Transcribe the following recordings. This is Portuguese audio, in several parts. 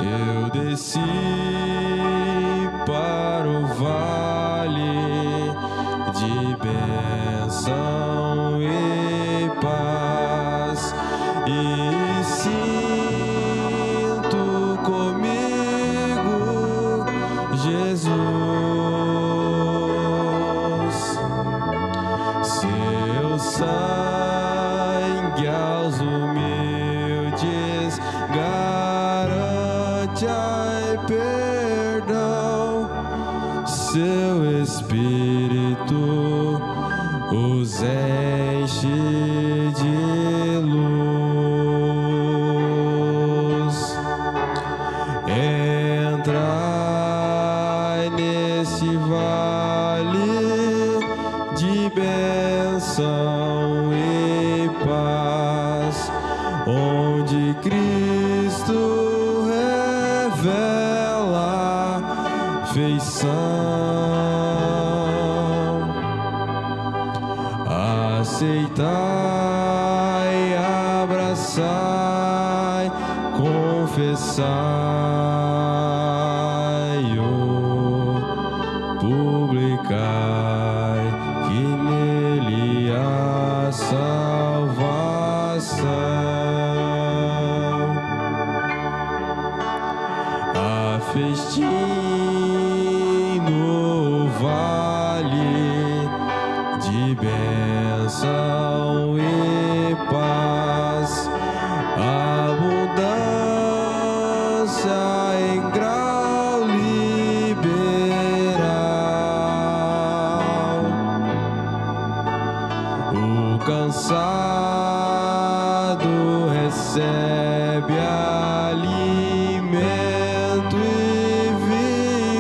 Eu desci para o vale de bênção e paz e sinto comigo Jesus, seu sangue aos humildes garante ai perdão, seu Espírito os enche de luz. Entrai nesse vale de bênção e paz, onde Cristo revela feição. Aceitai, abraçai, confessai-o, publicai, que nele há salvação. Há festim no vale de bênção e paz, abundância em grau liberal. O cansado recebe alimento e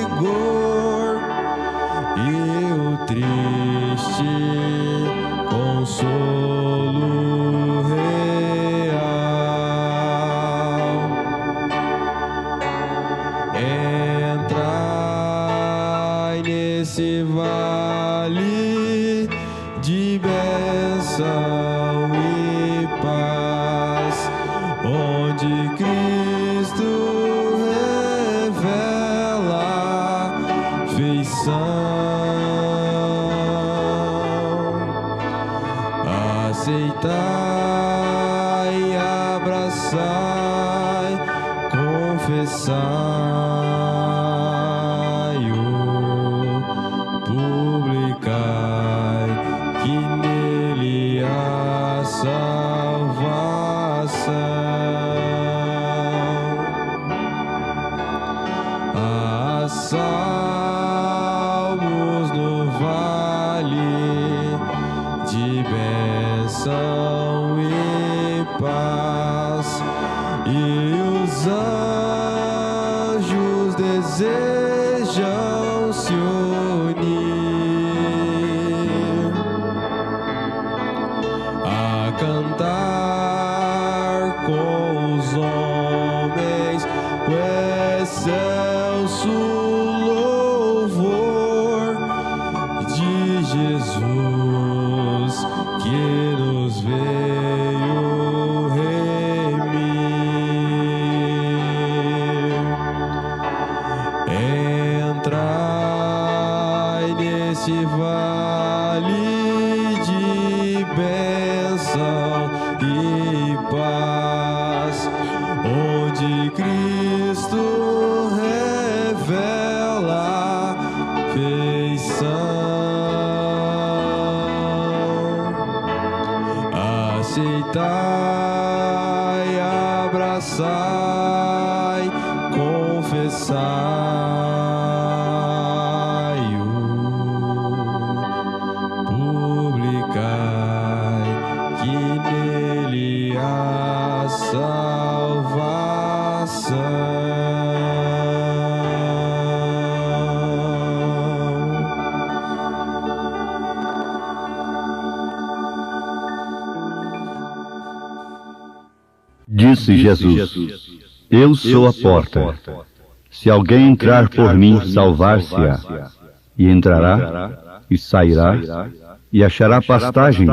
vigor, e o triste consolo real. Entrai nesse vale de bênção e paz, onde Cristo revela feição. Aceitai, abraçai, confessai-o, publicai, que nele há salvação. Há salmos no vale de bênção e paz, e os anjos desejam se unir a cantar com os homens o excelso louvor de Jesus, que nos veio remir. Entrai nesse vale de bênção e paz, onde Cristo revela feição. Aceitai, abraçai, confessai-o, publicai, que nele há salvação. Disse Jesus: Eu sou a porta. Se alguém entrar por mim, salvar-se-á. E entrará, e sairá, e achará pastagens.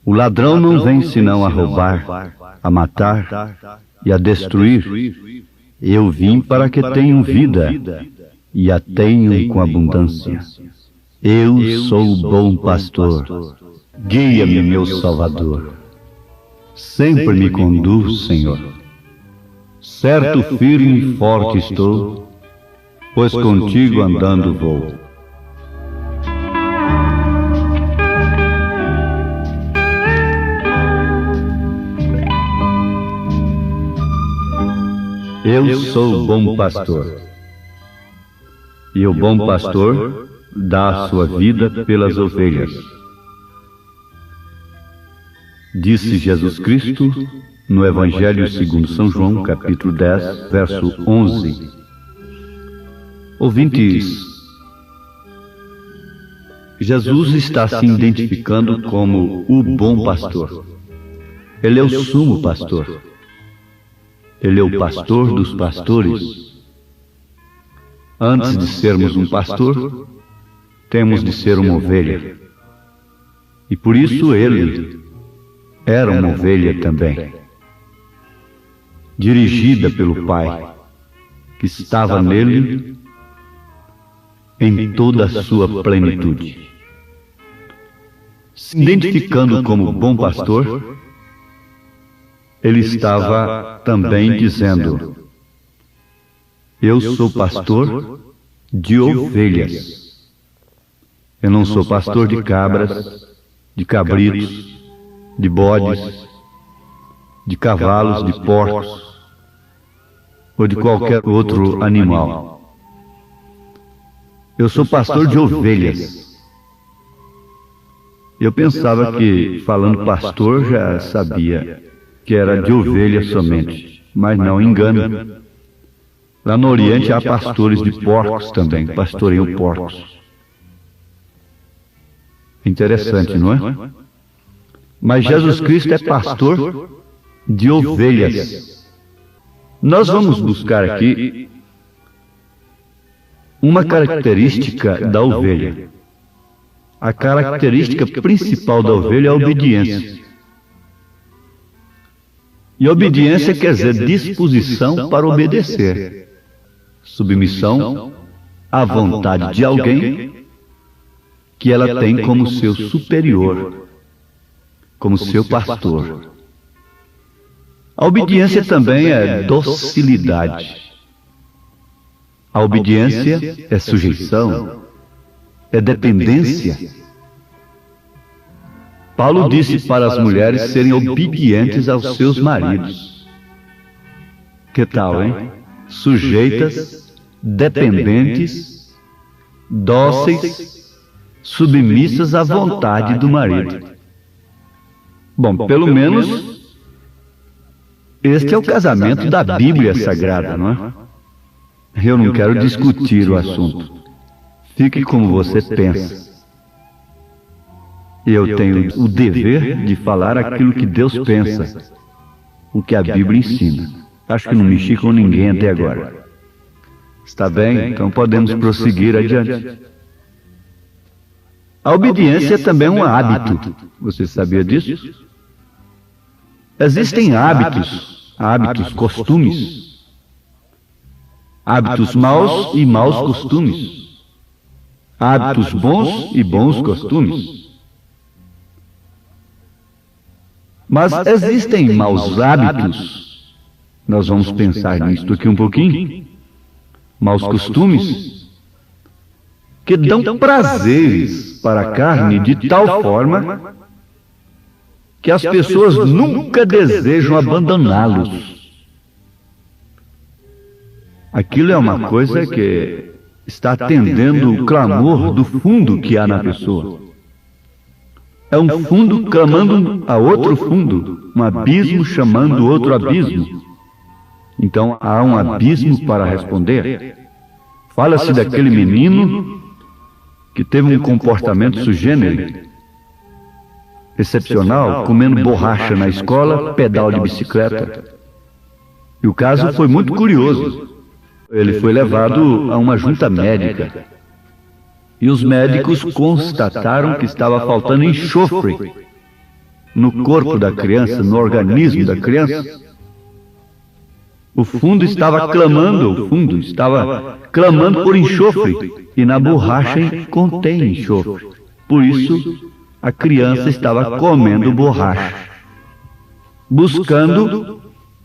O ladrão não vem senão a roubar, a matar e a destruir. Eu vim para que tenham vida e a tenham com abundância. Eu sou o bom pastor. Guia-me, meu Salvador. Sempre me conduz, Senhor. Certo, firme e forte estou, pois contigo andando vou. Eu sou o bom pastor. E o bom pastor dá a sua vida pelas ovelhas. Disse Jesus Cristo no Evangelho segundo São João, capítulo 10, verso 11. Ouvintes, Jesus está se identificando como o bom pastor. Ele é o sumo pastor. Ele é o pastor dos pastores. Antes de sermos um pastor, temos de ser uma ovelha. E por isso ele era uma ovelha também, dirigida pelo Pai, que estava nele em toda a sua plenitude. Se identificando como bom pastor, ele estava também dizendo: eu sou pastor de ovelhas. Eu não sou pastor de cabras, de cabritos, de bodes, de cavalos, de porcos ou de qualquer outro animal. Eu sou pastor de ovelhas. Eu pensava que, falando pastor, já sabia que era de ovelhas somente, mas não, engano. Lá no Oriente há pastores de porcos também, pastoreiam porcos. Interessante, não é? Mas Jesus Cristo é pastor de ovelhas. Nós vamos buscar aqui uma característica da ovelha. A característica principal da ovelha é a obediência. E obediência quer dizer disposição para obedecer. Submissão à vontade de alguém que ela tem como seu superior, como seu pastor. A obediência também é docilidade. A obediência é sujeição, é dependência. Paulo disse para as mulheres serem obedientes aos seus maridos. Que tal, hein? Sujeitas, dependentes, dóceis, submissas à vontade do marido. Bom, pelo menos este é o casamento da Bíblia Sagrada, não é? Eu não quero discutir o assunto. Fique como você pensa. Eu tenho o dever de falar aquilo que Deus pensa, o que a Bíblia ensina. Acho que não mexi com ninguém até agora. Está bem? Então podemos prosseguir adiante. A obediência também é um hábito. Você sabia disso? Existem hábitos, costumes. Hábitos maus e maus costumes. Hábitos bons e bons costumes. Mas existem maus hábitos. Nós vamos pensar nisto aqui um pouquinho. Maus costumes que dão prazeres para a carne de tal forma que as pessoas nunca desejam abandoná-los. Aquilo é uma coisa que está atendendo o clamor do fundo que há na pessoa. É um fundo clamando a outro fundo, um abismo chamando outro abismo. Então há um abismo para responder. Fala-se daquele menino que teve um comportamento sugênere, excepcional, comendo borracha na escola, pedal de bicicleta. E o caso foi muito curioso. Ele foi levado a uma junta médica. E os médicos constataram que estava faltando enxofre no corpo da criança, no organismo da criança. O fundo estava clamando por enxofre, e na borracha contém enxofre. Por isso, a criança estava comendo borracha, buscando,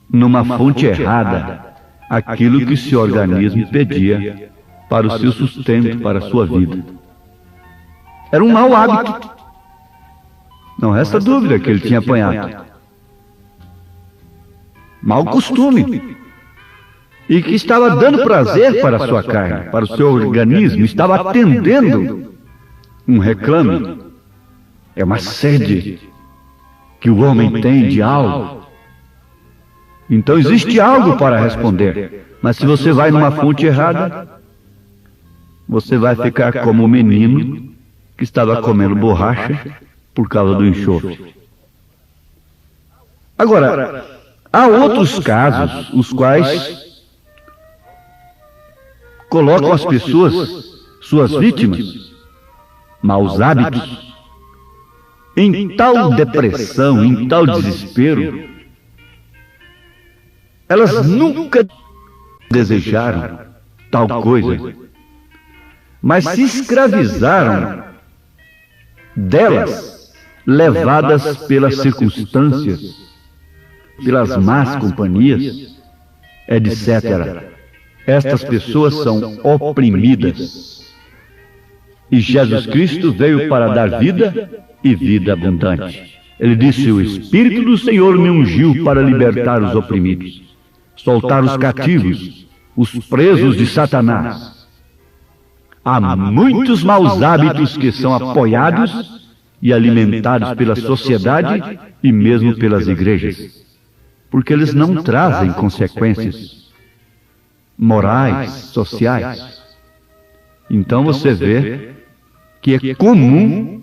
numa fonte errada, aquilo que seu organismo pedia para o seu sustento, para a sua vida. Era um mau hábito. Não resta dúvida que ele tinha apanhado. Mau costume. E que estava dando prazer para a sua carne, para o seu organismo, estava atendendo um reclame. É uma sede que o homem tem de algo. Então existe algo para responder. Mas se você vai numa fonte errada, você vai ficar como o menino que estava comendo borracha por causa do enxofre. Agora, há outros casos, os quais colocam as pessoas, suas vítimas, maus hábitos, em tal depressão, em tal desespero, elas nunca desejaram tal coisa, mas se escravizaram delas, levadas pelas circunstâncias, pelas más companhias, etc. Estas pessoas são oprimidas. E Jesus Cristo veio para dar vida e vida abundante. Ele disse: o Espírito do Senhor me ungiu para libertar os oprimidos, soltar os cativos, os presos de Satanás. Há muitos maus hábitos que são apoiados e alimentados pela sociedade e mesmo pelas igrejas, porque eles não trazem consequências morais, sociais. Então você vê que é comum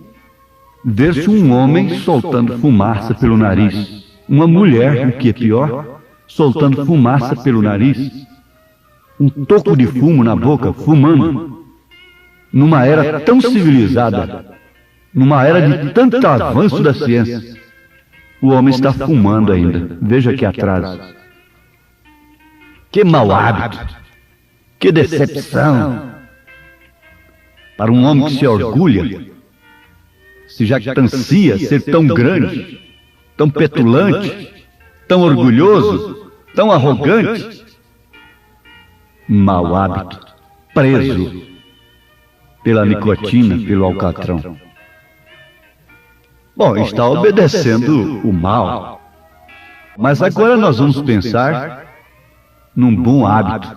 ver-se um homem soltando fumaça pelo nariz, uma mulher, o que é pior, soltando fumaça pelo nariz, um toco de fumo na boca, fumando, numa era tão civilizada, numa era de tanto avanço da ciência, o homem está fumando ainda. Veja que atraso. Que mau hábito, que decepção para um homem que se orgulha, se jactancia ser tão grande, tão petulante, tão orgulhoso, tão arrogante. Mau hábito, preso pela nicotina, pelo alcatrão. Bom, está obedecendo o mal. Mas agora nós vamos pensar num bom hábito,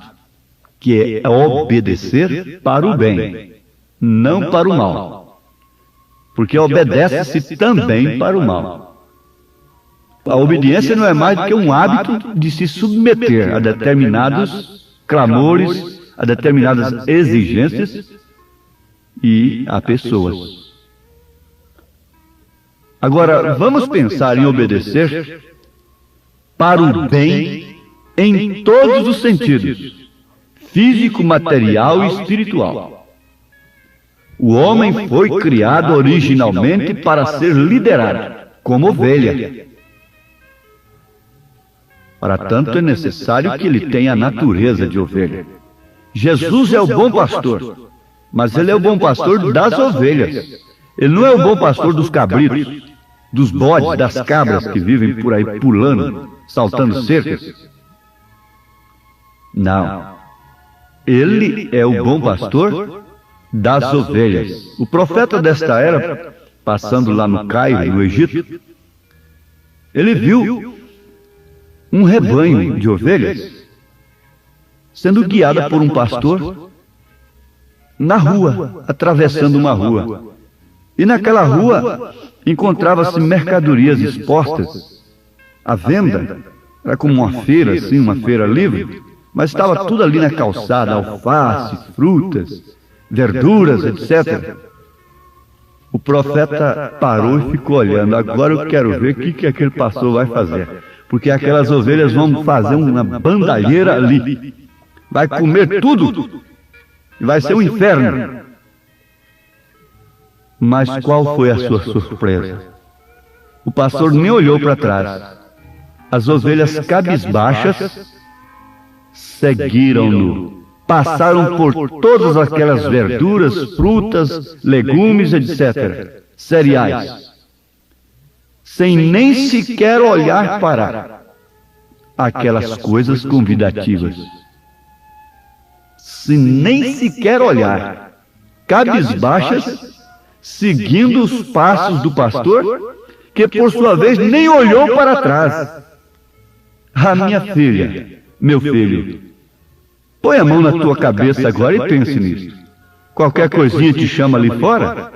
que é obedecer para o bem, não para o mal. Porque obedece-se também para o mal. A obediência não é mais do que um hábito de se submeter a determinados clamores, a determinadas exigências e a pessoas. Agora, vamos pensar em obedecer para o bem em todos os sentidos, físico, material e espiritual. O homem foi criado originalmente para ser liderado, como ovelha. Para tanto, é necessário que ele tenha a natureza de ovelha. Jesus é o bom pastor, mas ele é o bom pastor das ovelhas. Ele não é o bom pastor dos cabritos, dos bodes, das cabras que vivem por aí pulando, saltando cercas. Não. Ele é o bom pastor das ovelhas. O profeta desta era, passando lá no Cairo, no Egito, ele viu um rebanho de ovelhas sendo guiada por um pastor na rua, atravessando uma rua. E naquela rua encontrava-se mercadorias expostas à venda. Era como uma feira, assim, uma feira livre, mas estava tudo ali na calçada: alface, frutas, verduras, etc. O profeta parou e ficou olhando. Agora eu quero ver o que aquele pastor vai fazer, porque aquelas ovelhas vão fazer uma bandalheira ali, vai comer tudo e vai ser um inferno. Mas qual foi a sua surpresa? O pastor nem olhou para trás. As ovelhas cabisbaixas seguiram-no, passaram por todas aquelas verduras, frutas, legumes, etc., cereais, sem nem sequer olhar para aquelas coisas convidativas. Sem nem sequer olhar, cabisbaixas, seguindo os passos do pastor, que por sua vez nem olhou para trás. Ah, minha filha, meu filho, põe a mão na tua cabeça agora e pense nisso. Qualquer coisinha te chama ali fora?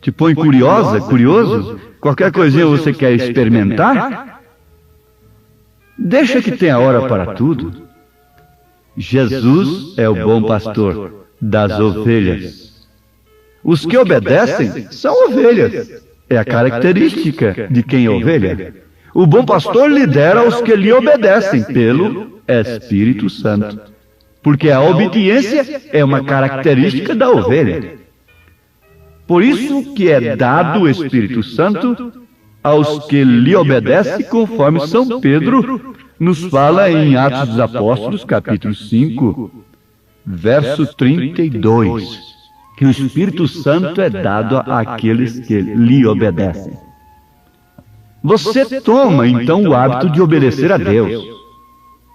Te põe curiosa, curioso? Qualquer coisinha você quer experimentar? Deixa que tenha hora para tudo. Jesus é o bom pastor das ovelhas. Os que obedecem são ovelhas. É a característica de quem é ovelha. O bom pastor lidera os que lhe obedecem pelo Espírito Santo. Porque a obediência é uma característica da ovelha. Por isso que é dado o Espírito Santo aos que lhe obedecem, conforme São Pedro nos fala em Atos dos Apóstolos, capítulo 5, verso 32. Que o Espírito Santo é dado àqueles que lhe obedecem. Você toma, então, o hábito de obedecer a Deus.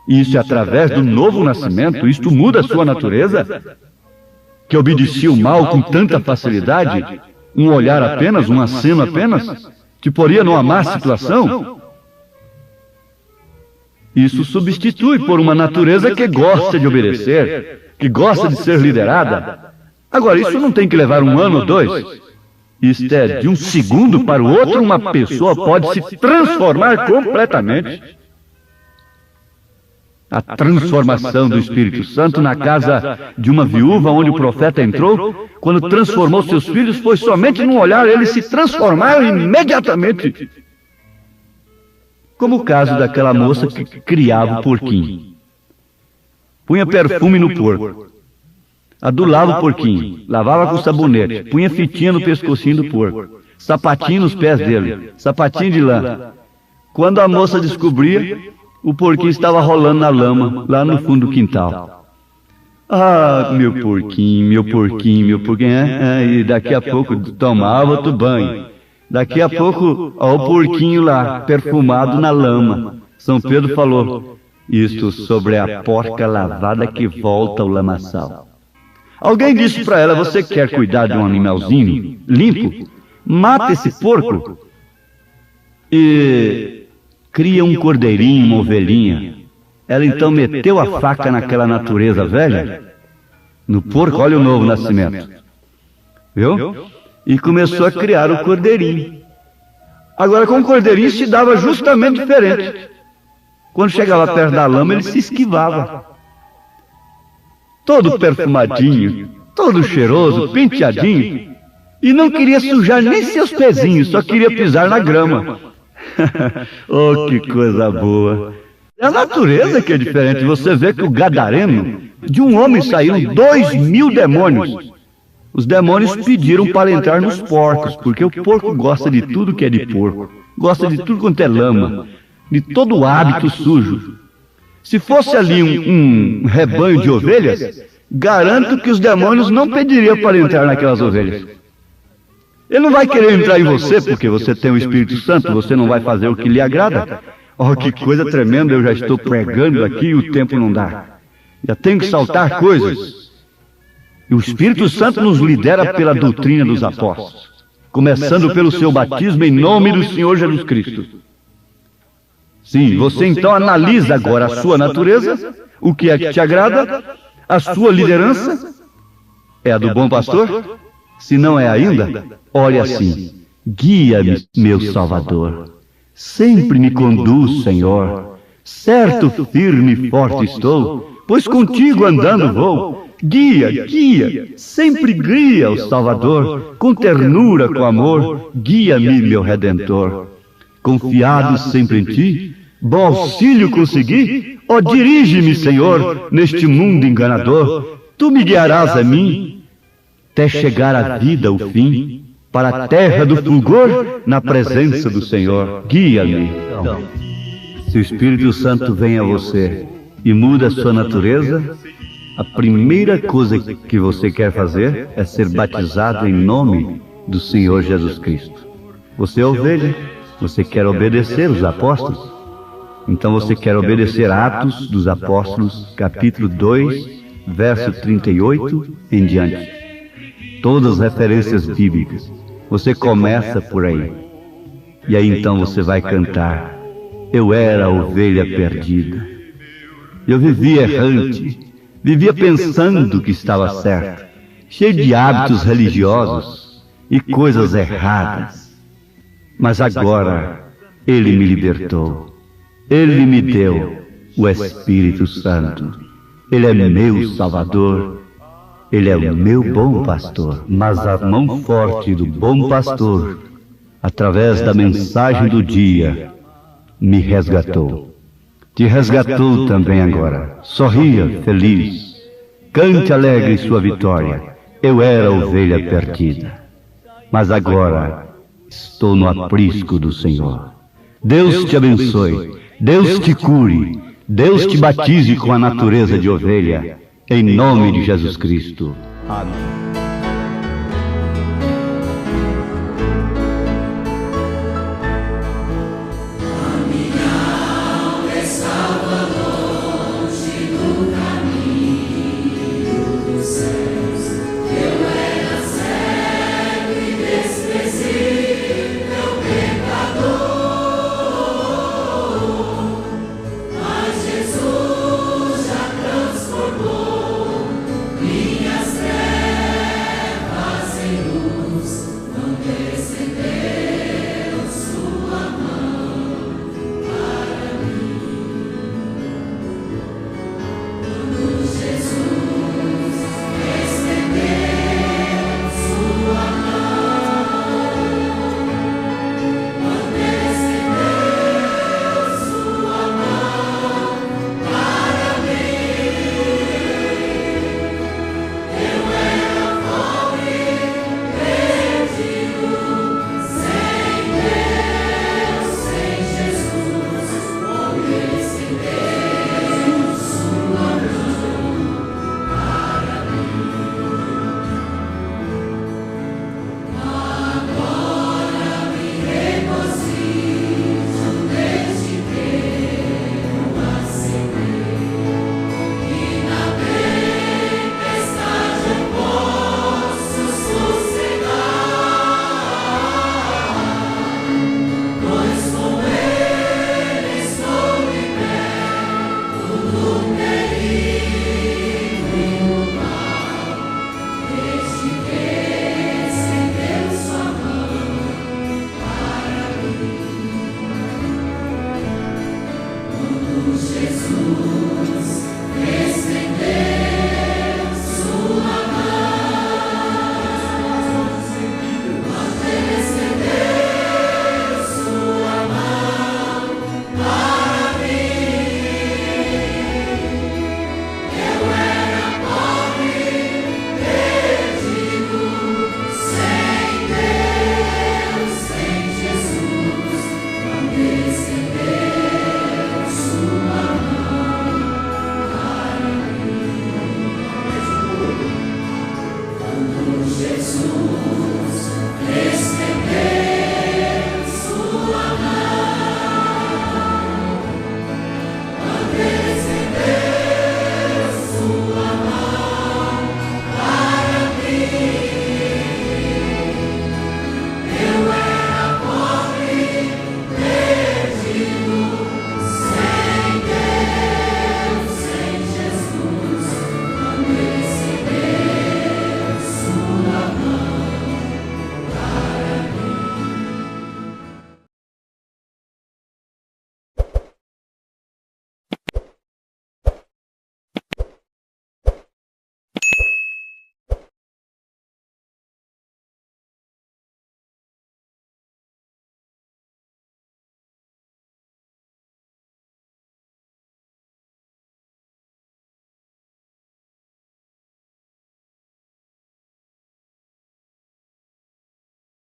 Isso é através do novo nascimento, isto muda a sua natureza? Que obedecia o mal com tanta facilidade, um olhar apenas, um aceno apenas, te poria numa má situação? Isso substitui por uma natureza que gosta de obedecer, que gosta de ser liderada. Agora, isso não tem que levar um ano ou dois. Isto é, de um segundo para o outro, uma pessoa pode se transformar completamente. A transformação do Espírito Santo na casa de uma viúva onde o profeta entrou, quando transformou seus filhos, foi somente num olhar, eles se transformaram imediatamente. Como o caso daquela moça que criava o porquinho. Punha perfume no porco. Adulava o porquinho, lavava com sabonete, punha fitinha no pescocinho do porco, sapatinho nos pés dele, sapatinho de lã. Quando a moça descobria, o porquinho estava rolando na lama, lá no fundo do quintal. Ah, meu porquinho, meu porquinho, meu porquinho, e daqui a pouco tomava outro banho. Daqui a pouco, ó, o porquinho lá, perfumado na lama. São Pedro falou, isto sobre a porca lavada que volta ao lamaçal. Alguém disse para ela, você quer cuidar de um animalzinho limpo? Mata esse porco e cria um cordeirinho, uma ovelhinha. Ela então meteu a faca naquela natureza velha, no porco, olha o novo nascimento. Viu? E começou a criar o cordeirinho. Agora com o cordeirinho se dava justamente diferente. Quando chegava perto da lama, ele se esquivava. Todo perfumadinho, todo cheiroso, penteadinho, e não queria sujar nem seus pezinhos, só queria pisar na grama. Oh, que coisa boa! É a natureza que é diferente. Você vê que o gadareno, de um homem saíram 2.000 demônios. Os demônios pediram para entrar nos porcos, porque o porco gosta de tudo que é de porco, gosta de tudo quanto é lama, de todo o hábito sujo. Se fosse ali um rebanho de ovelhas, garanto que os demônios não pediriam para entrar naquelas ovelhas. Ele não vai querer entrar em você, porque você tem o Espírito Santo, você não vai fazer o que lhe agrada. Oh, que coisa tremenda, eu já estou pregando aqui e o tempo não dá. Já tenho que saltar coisas. E o Espírito Santo nos lidera pela doutrina dos apóstolos, começando pelo seu batismo em nome do Senhor Jesus Cristo. Sim, você então analisa agora a sua natureza, o que é que te agrada, a sua liderança é a do bom pastor? Se não é ainda, ore assim, guia-me, meu Salvador, sempre me conduz, Senhor, certo, firme e forte estou, pois contigo andando vou, guia, guia, sempre guia o Salvador, com ternura, com amor, guia-me, meu Redentor. Confiado sempre em ti, bom auxílio consegui, ó dirige-me, Senhor, neste mundo enganador, tu me guiarás a mim, até chegar à vida, o fim, para a terra do fulgor, na presença do Senhor, guia-me. Se o Espírito Santo vem a você, e muda a sua natureza, a primeira coisa que você quer fazer é ser batizado em nome do Senhor Jesus Cristo. Você é ovelha, você quer obedecer os apóstolos. Então você quer obedecer Atos dos Apóstolos, capítulo 2, verso 38 em diante. Todas as referências bíblicas. Você começa por aí. E aí então você vai cantar: eu era a ovelha perdida. Eu vivia errante, vivia pensando que estava certo, cheio de hábitos religiosos e coisas erradas. Mas agora Ele me libertou. Ele me deu o Espírito Santo. Ele é meu Salvador. Ele é o meu bom pastor. Mas a mão forte do bom pastor, através da mensagem do dia, me resgatou. Te resgatou também agora. Sorria, feliz. Cante alegre sua vitória. Eu era a ovelha perdida, mas agora estou no aprisco do Senhor. Deus te abençoe. Deus te cure. Deus te batize com a natureza de ovelha. Em nome de Jesus Cristo. Amém.